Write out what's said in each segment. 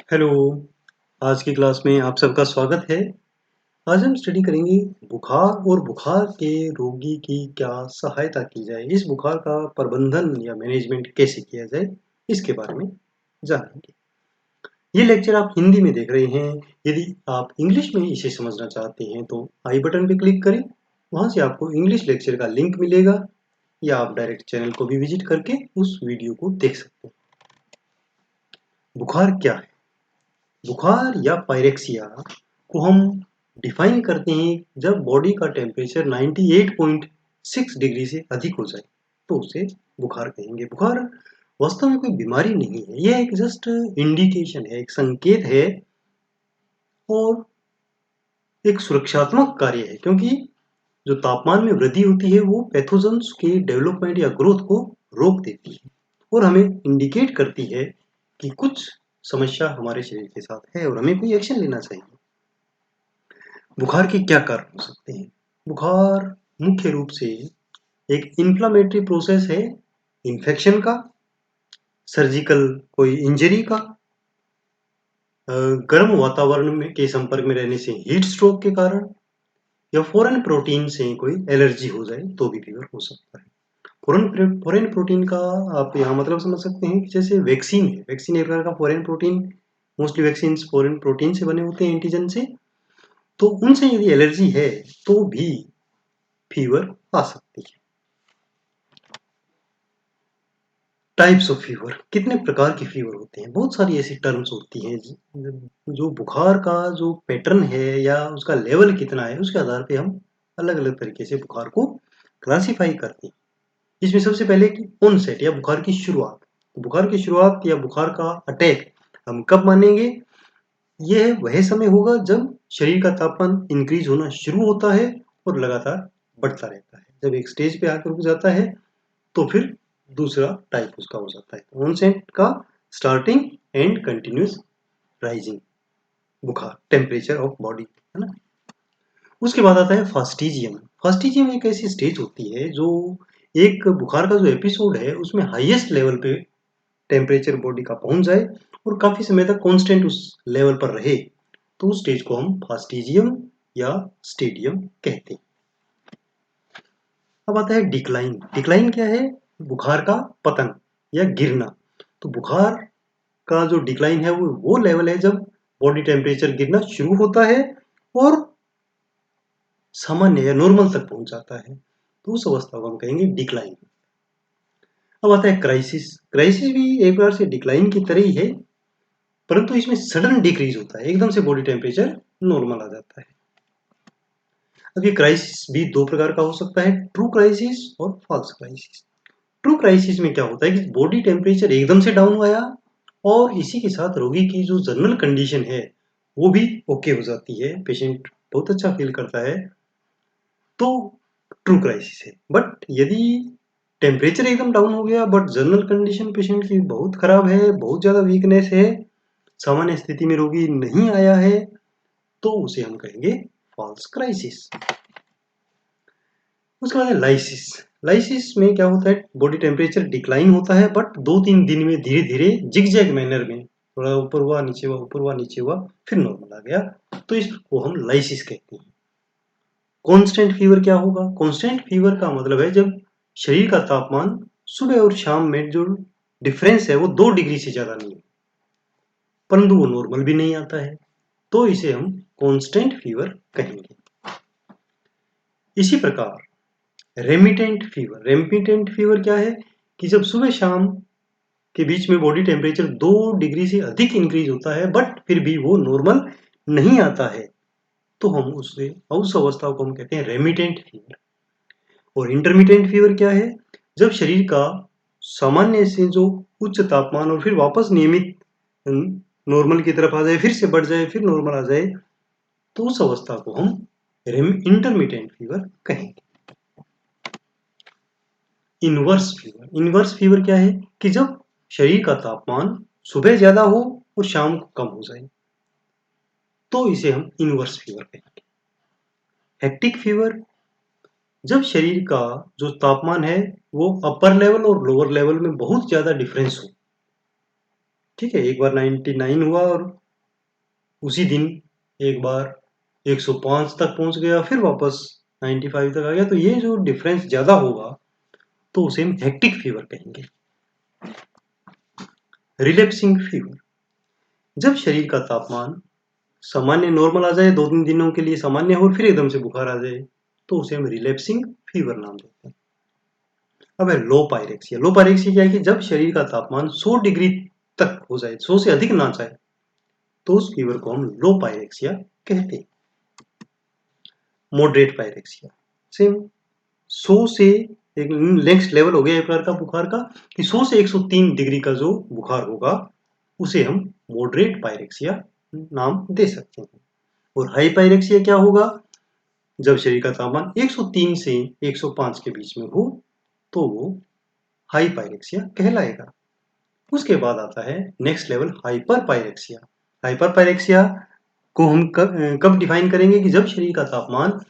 Hello, आज की class में आप सबका स्वागत है। आज हम स्टडी करेंगे बुखार और बुखार के रोगी की क्या सहायता की जाए, इस बुखार का प्रबंधन या मैनेजमेंट कैसे किया जाए, इसके बारे में जानेंगे। ये लेक्चर आप हिंदी में देख रहे हैं। यदि आप इंग्लिश में इसे समझना चाहते हैं तो आई बटन पर क्लिक करें। वहाँ से आपको इंग्लिश लेक्चर का लिंक मिलेगा या आप डायरेक्ट चैनल को भी विजिट करके उस वीडियो को देख सकते हैं। बुखार क्या है? बुखार या पायरेक्सिया को हम डिफाइन करते हैं जब बॉडी का टेम्परेचर 98.6 डिग्री से अधिक हो जाए तो उसे बुखार कहेंगे। बुखार वास्तव में कोई बीमारी नहीं है, यह एक जस्ट इंडिकेशन है, एक संकेत है और एक सुरक्षात्मक कार्य है, क्योंकि जो तापमान में वृद्धि होती है वो पैथोजेंस के डेवलपमेंट या ग्रोथ को रोक देती है और हमें इंडिकेट करती है कि कुछ समस्या हमारे शरीर के साथ है और हमें कोई एक्शन लेना चाहिए। बुखार के क्या कारण हो सकते हैं? बुखार मुख्य रूप से एक इन्फ्लामेटरी प्रोसेस है, इन्फेक्शन का, सर्जिकल कोई इंजरी का, गर्म वातावरण में के संपर्क में रहने से हीट स्ट्रोक के कारण या फॉरेन प्रोटीन से कोई एलर्जी हो जाए तो भी फीवर हो सकता है। फॉरेन प्रोटीन का आप यहाँ मतलब समझ सकते हैं कि जैसे वैक्सीन है, वैक्सीन एक प्रकार का foreign protein, mostly vaccine foreign protein से बने होते हैं, एंटीजन से, तो उनसे यदि एलर्जी है तो भी फीवर आ सकती है। टाइप्स ऑफ फीवर, कितने प्रकार की फीवर होते हैं? बहुत सारी ऐसी टर्म्स होती हैं जो बुखार का जो पैटर्न है या उसका लेवल कितना है उसके आधार पे हम अलग अलग तरीके से बुखार को क्लासिफाई करते हैं। इसमें सबसे पहले कि ऑनसेट या बुखार की शुरुआत। बुखार की शुरुआत या बुखार का अटैक हम कब मानेंगे? यह वह समय होगा जब शरीर का तापमान इंक्रीज होना शुरू होता है और लगातार बढ़ता रहता है। जब एक स्टेज पे आकर रुक जाता है तो फिर दूसरा टाइप उसका हो जाता है। ऑनसेट का स्टार्टिंग एंड कंटिन्यूस राइजिंग बुखार, टेम्परेचर ऑफ बॉडी, है ना। उसके बाद आता है फास्टिजियम। फास्टिजियम एक ऐसी स्टेज होती है जो एक बुखार का जो एपिसोड है उसमें हाईएस्ट लेवल पे टेम्परेचर बॉडी का पहुंच जाए और काफी समय तक कांस्टेंट उस लेवल पर रहे, तो उस स्टेज को हम फास्टिजियम या स्टेडियम कहते हैं। अब आता है डिक्लाइन। डिक्लाइन क्या है? बुखार का पतन या गिरना। तो बुखार का जो डिक्लाइन है वो लेवल है जब बॉडी टेम्परेचर गिरना शुरू होता है और सामान्य या नॉर्मल तक पहुंच जाता है, तो उस अवस्था को हम कहेंगे डिक्लाइन। अब आता है क्राइसिस। क्राइसिस भी एक बार से डिक्लाइन की तरह ही है, परंतु इसमें सडन डिक्रीज होता है, एकदम से बॉडी टेम्परेचर नॉर्मल आ जाता है। अब ये क्राइसिस भी दो प्रकार का हो सकता है, ट्रू क्राइसिस और फॉल्स क्राइसिस। ट्रू क्राइसिस में क्या होता है कि बॉडी टेम्परेचर एकदम से डाउन आया और इसी के साथ रोगी की जो जनरल कंडीशन है वो भी ओके हो जाती है, पेशेंट बहुत अच्छा फील करता है, तो ट्रू क्राइसिस है। बट यदि टेम्परेचर एकदम डाउन हो गया बट जनरल कंडीशन पेशेंट की बहुत खराब है, बहुत ज़्यादा वीकनेस है, सामान्य स्थिति में रोगी नहीं आया है, तो उसे हम कहेंगे फॉल्स क्राइसिस। उसके बाद है लाइसिस। लाइसिस में क्या होता है? बॉडी टेम्परेचर डिक्लाइन होता है बट 2-3 दिन में धीरे धीरे जिगजैग मैनर में थोड़ा ऊपर हुआ नीचे हुआ ऊपर हुआ नीचे हुआ फिर नॉर्मल आ गया, तो इसको हम लाइसिस कहते हैं। कांस्टेंट फीवर क्या होगा? कांस्टेंट फीवर का मतलब है जब शरीर का तापमान सुबह और शाम में जो डिफरेंस है वो 2 डिग्री से ज्यादा नहीं है, परंतु वो नॉर्मल भी नहीं आता है, तो इसे हम कांस्टेंट फीवर कहेंगे। इसी प्रकार रेमिटेंट फीवर क्या है कि जब सुबह शाम के बीच में बॉडी टेम्परेचर 2 डिग्री से अधिक इंक्रीज होता है बट फिर भी वो नॉर्मल नहीं आता है, तो हम उस अवस्था को हम कहते हैं रेमिटेंट फीवर। और इंटरमिटेंट फीवर क्या है? जब शरीर का सामान्य से जो उच्च तापमान और फिर वापस नियमित नॉर्मल की तरफ आ जाए, फिर से बढ़ जाए, फिर नॉर्मल आ जाए, तो उस अवस्था को हम इंटरमिटेंट फीवर कहेंगे। इनवर्स फीवर क्या है कि जब शरीर का तापमान सुबह ज्यादा हो और शाम को कम हो जाए, तो इसे हम इनवर्स फीवर कहेंगे। हेक्टिक फीवर, जब शरीर का जो तापमान है वो अपर लेवल और लोअर लेवल में बहुत ज्यादा डिफरेंस हो, ठीक है, एक बार 99 हुआ और उसी दिन एक बार 105 तक पहुंच गया, फिर वापस 95 तक आ गया, तो ये जो डिफरेंस ज़्यादा होगा तो उसे हम हेक्टिक फीवर कहेंगे। रिलैप्सिंग फीवर, जब शरीर का तापमान सामान्य नॉर्मल आ जाए, 2-3 दिनों के लिए सामान्य हो, फिर एकदम से बुखार आ जाए, तो उसे हम रिलैप्सिंग फीवर नाम देते हैं। अब है लो पायरेक्सिया। लो पायरेक्सिया क्या है कि जब शरीर का तापमान 100 डिग्री तक हो जाए, 100 से अधिक ना जाए, तो उस फीवर को हम लो पायरेक्सिया कहते हैं। मॉडरेट पायरेक्सिया, सेम 100 से एक नेक्स्ट लेवल हो गया एक प्रकार का बुखार का, कि 100 से 103 डिग्री का जो बुखार होगा उसे हम मॉडरेट पायरेक्सिया नाम दे सकते हैं। और हाई पायरेक्सिया क्या होगा, जब शरीर का तापमान 103 से 105 के बीच में हो तो वो हाई पायरेक्सिया कहलाएगा। उसके बाद आता है next level hyper pyrexia. Hyper pyrexia को हम कब डिफाइन करेंगे कि जब शरीर का तापमान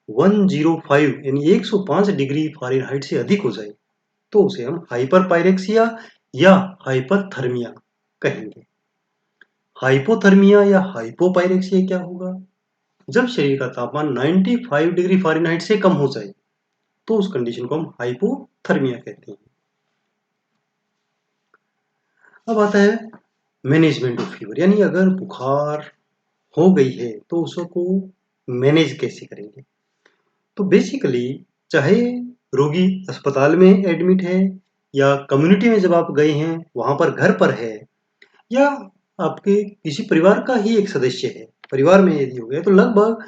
105 यानी 105 डिग्री फ़ारेनहाइट से अधिक हो जाए, तो उसे हम हाइपर पायरेक्सिया या हाइपरथर्मिया कहेंगे। हाइपोथर्मिया या हाइपोपायरेक्सिया क्या होगा, जब शरीर का तापमान 95 डिग्री फ़ारेनहाइट से कम हो जाए, तो उस कंडीशन को हम हाइपोथर्मिया कहते हैं। अब आता है मैनेजमेंट ऑफ फीवर, यानी अगर बुखार हो गई है तो उसको मैनेज कैसे करेंगे। तो बेसिकली चाहे रोगी अस्पताल में एडमिट है या कम्युनिटी में जब आप गए हैं वहां पर घर पर है, या आपके किसी परिवार का ही एक सदस्य है, परिवार में यदि हो गया, तो लगभग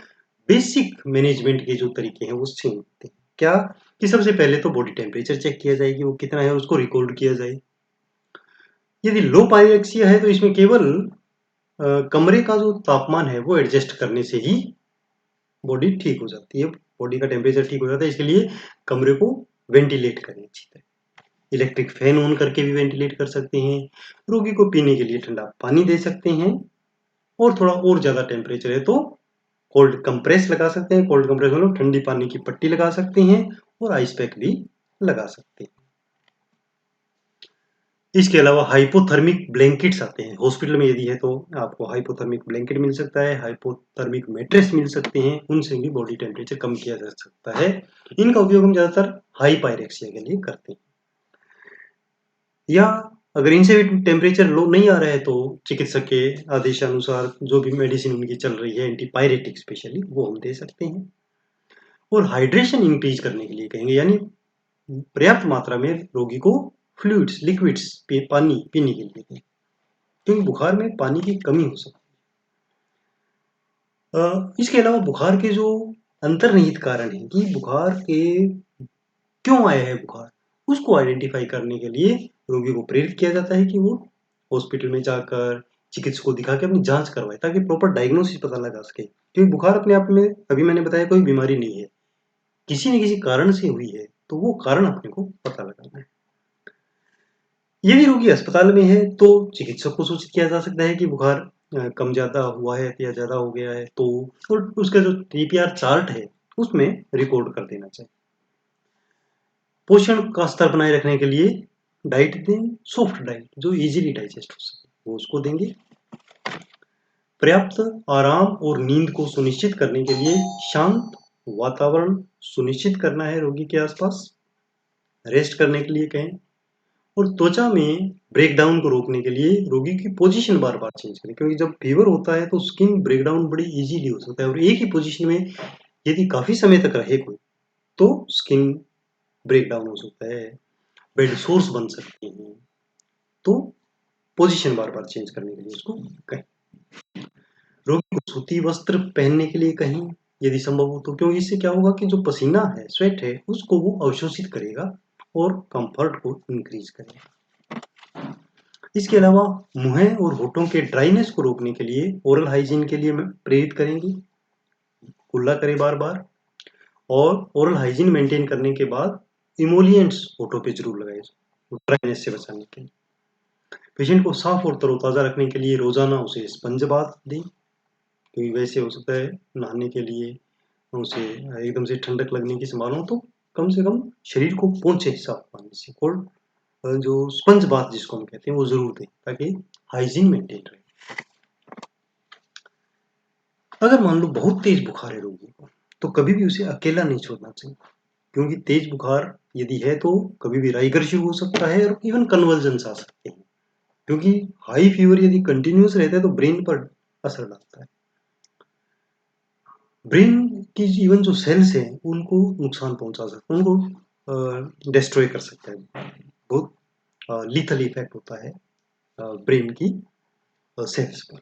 बेसिक मैनेजमेंट के जो तरीके हैं वो सेम होते हैं। क्या कि सबसे पहले तो बॉडी टेम्परेचर चेक किया जाए कि वो कितना है, उसको रिकॉर्ड किया जाए। यदि लो पायरेक्सिया है तो इसमें केवल कमरे का जो तापमान है वो एडजस्ट करने से ही बॉडी ठीक हो जाती है, बॉडी का टेम्परेचर ठीक हो जाता है। इसके लिए कमरे को वेंटिलेट करें अच्छी तरह, इलेक्ट्रिक फैन ऑन करके भी वेंटिलेट कर सकते हैं, रोगी को पीने के लिए ठंडा पानी दे सकते हैं, और थोड़ा और ज़्यादा टेम्परेचर है तो कोल्ड कंप्रेस लगा सकते हैं। कोल्ड कंप्रेस मतलब ठंडी पानी की पट्टी लगा सकते हैं और आइस पैक भी लगा सकते हैं। इसके अलावा हाइपोथर्मिक ब्लैंकेट्स आते हैं, हॉस्पिटल में यदि है तो आपको हाइपोथर्मिक ब्लैंकेट मिल सकता है, हाइपोथर्मिक मैट्रेस मिल सकते हैं, उनसे भी बॉडी टेम्परेचर कम किया जा सकता है। इनका उपयोग हम ज़्यादातर हाई पायरेक्सिया के लिए करते हैं। या अगर इनसे भी टेम्परेचर लो नहीं आ रहा है तो चिकित्सक के आदेशानुसार जो भी मेडिसिन उनकी चल रही है एंटीपायरेटिक स्पेशली, वो हम दे सकते हैं। और हाइड्रेशन इंक्रीज करने के लिए कहेंगे, यानी पर्याप्त मात्रा में रोगी को फ्लूइड्स लिक्विड्स पानी पीने के लिए दें, क्योंकि बुखार में पानी की कमी हो सकती है। इसके अलावा बुखार के जो अंतर्निहित कारण है कि बुखार के क्यों आया है बुखार, उसको आइडेंटिफाई करने के लिए रोगी को प्रेरित किया जाता है कि वो हॉस्पिटल में जाकर चिकित्सक को दिखा के अपनी जांच करवाए, ताकि प्रॉपर डायग्नोसिस पता लगा सके। क्योंकि बुखार अपने आप में, अभी मैंने बताया, कोई बीमारी नहीं है, किसी न किसी कारण से हुई है, तो वो कारण अपने को पता लगाना है। यदि रोगी अस्पताल में है तो चिकित्सक को सूचित किया जा सकता है कि बुखार कम ज़्यादा हुआ है या ज़्यादा हो गया है, तो और उसका जो टीपीआर चार्ट है उसमें रिकॉर्ड कर देना चाहिए। पोषण का स्तर बनाए रखने के लिए डाइट दें, सॉफ्ट डाइट जो इजीली डाइजेस्ट हो सके वो उसको देंगे। पर्याप्त आराम और नींद को सुनिश्चित करने के लिए शांत वातावरण सुनिश्चित करना है रोगी के आसपास, रेस्ट करने के लिए कहें। और त्वचा में ब्रेकडाउन को रोकने के लिए रोगी की पोजीशन बार-बार चेंज करें, क्योंकि जब फीवर होता है तो स्किन ब्रेकडाउन बड़ी इजीली हो सकता है, और एक ही पोजीशन में यदि काफ़ी समय तक रहे कोई, तो स्किन ब्रेकडाउन हो सकता है, बेड सोर्स बन सकते हैं। तो पोजीशन बार-बार चेंज करने के लिए उसको कहें। रोगी को सूती वस्त्र पहनने के लिए कहें, यदि संभव हो तो, क्योंकि इससे क्या होगा कि जो पसीना है, स्वेट है, उसको वो अवशोषित करेगा और कंफर्ट को इंक्रीज करेगा। इसके अलावा मुंह और होठों के ड्राइनेस को रोकने के लिए ओरल हाइजीन के लिए प्रेरित करेंगे, कुल्ला करें बार बार, और ओरल हाइजीन मेंटेन करने के बाद इमोलिएंट्स होठों पे जरूर लगाए ड्राइनेस से बचाने के लिए। पेशेंट को साफ और तरोताज़ा रखने के लिए रोजाना उसे स्पंज बाथ दें, क्योंकि वैसे हो सकता है नहाने के लिए उसे एकदम से ठंडक लगने की संभावना हो, तो कम से कम शरीर को पोंछे साफ पानी से, कोल्ड जो स्पंज बाथ जिसको हम कहते हैं वो ज़रूर दें ताकि हाइजीन मेंटेन रहे। अगर मान लो बहुत तेज बुखार है रोगी को, तो कभी भी उसे अकेला नहीं छोड़ना चाहिए, क्योंकि तेज बुखार यदि है तो कभी भी राइगर शुरू हो सकता है और इवन कन्वर्जन्स आ सकते हैं, क्योंकि हाई फीवर यदि कंटिन्यूस रहता है तो ब्रेन पर असर डालता है। ब्रेन की इवन जो सेल्स हैं उनको नुकसान पहुंचा सकता है, उनको डिस्ट्रॉय कर सकता है। बहुत लीथल इफेक्ट होता है ब्रेन की सेल्स पर।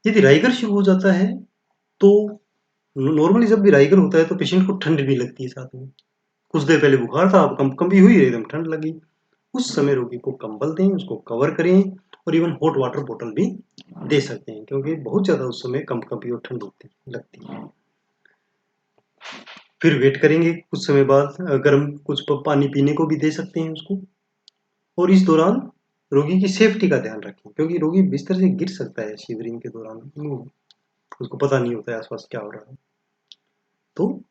यदि राइगर शुरू हो जाता है तो नॉर्मली जब भी राइगर होता है तो पेशेंट को ठंड भी लगती है साथ में। कुछ देर पहले बुखार था, अब कंपकंपी हुई है, एकदम ठंड लगी। उस समय रोगी को कंबल दें, उसको कवर करें और इवन हॉट वाटर बॉटल भी दे सकते हैं, क्योंकि बहुत ज़्यादा उस समय कंपकंपी और ठंड लगती है। फिर वेट करेंगे, कुछ समय बाद गर्म कुछ पानी पीने को भी दे सकते हैं उसको। और इस दौरान रोगी की सेफ्टी का ध्यान रखें, क्योंकि रोगी बिस्तर से गिर सकता है शिवरिंग के दौरान, उसको पता नहीं होता है आसपास क्या हो रहा है, तो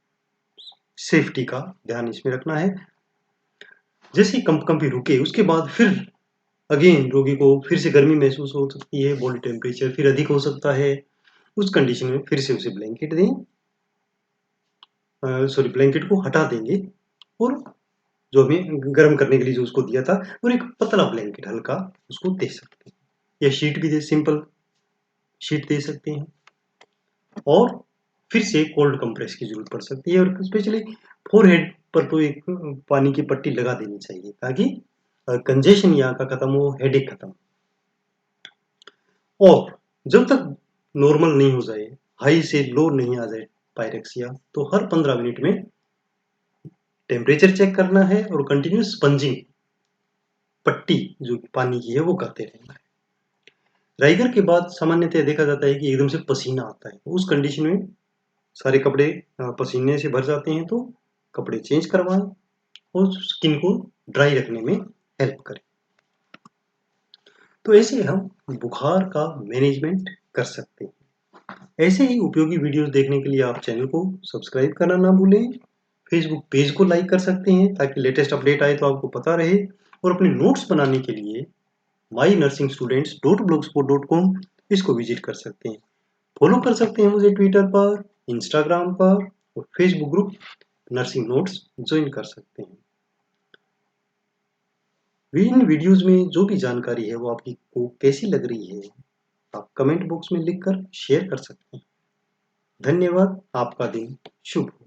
सेफ्टी का ध्यान इसमें रखना है। जैसे ही कंपकंपी रुके उसके बाद फिर अगेन रोगी को फिर से गर्मी महसूस हो सकती है, बॉडी टेम्परेचर फिर अधिक हो सकता है। उस कंडीशन में फिर से उसे ब्लैंकेट दें, ब्लैंकेट को हटा देंगे और जो हमें गर्म करने के लिए जो उसको दिया था और एक पतला ब्लैंकेट हल्का उसको दे सकते हैं, या शीट भी दे, सिंपल शीट दे सकते हैं। और फिर से कोल्ड कंप्रेस की जरूरत पड़ सकती है, और स्पेशली फोरहेड पर तो एक पानी की पट्टी लगा देनी चाहिए ताकि कंजेशन यहाँ का खत्म हो, हेडेक खत्म। और जब तक नॉर्मल नहीं हो जाए, हाई से लो नहीं आ जाए पायरेक्सिया, तो हर 15 मिनट में टेम्परेचर चेक करना है और कंटिन्यूस स्पंजिंग पट्टी जो पानी की है वो करते रहना है। राइगर के बाद सामान्यतः देखा जाता है कि एकदम से पसीना आता है, उस कंडीशन में सारे कपड़े पसीने से भर जाते हैं, तो कपड़े चेंज करवाएं और स्किन को ड्राई रखने में हेल्प करें। तो ऐसे हम बुखार का मैनेजमेंट कर सकते हैं। ऐसे ही उपयोगी वीडियोस देखने के लिए आप चैनल को सब्सक्राइब करना ना भूलें। फेसबुक पेज को लाइक कर सकते हैं ताकि लेटेस्ट अपडेट आए तो आपको पता रहे, और अपने नोट्स बनाने के लिए mynursingstudents.blogspot.com इसको विजिट कर सकते हैं। फॉलो कर सकते हैं मुझे ट्विटर पर, इंस्टाग्राम पर और Facebook group nursing notes join कर सकते हैं। इन वीडियोस में जो भी जानकारी है वो आपकी को कैसी लग रही है आप कमेंट बॉक्स में लिखकर शेयर कर सकते हैं। धन्यवाद। आपका दिन शुभ हो।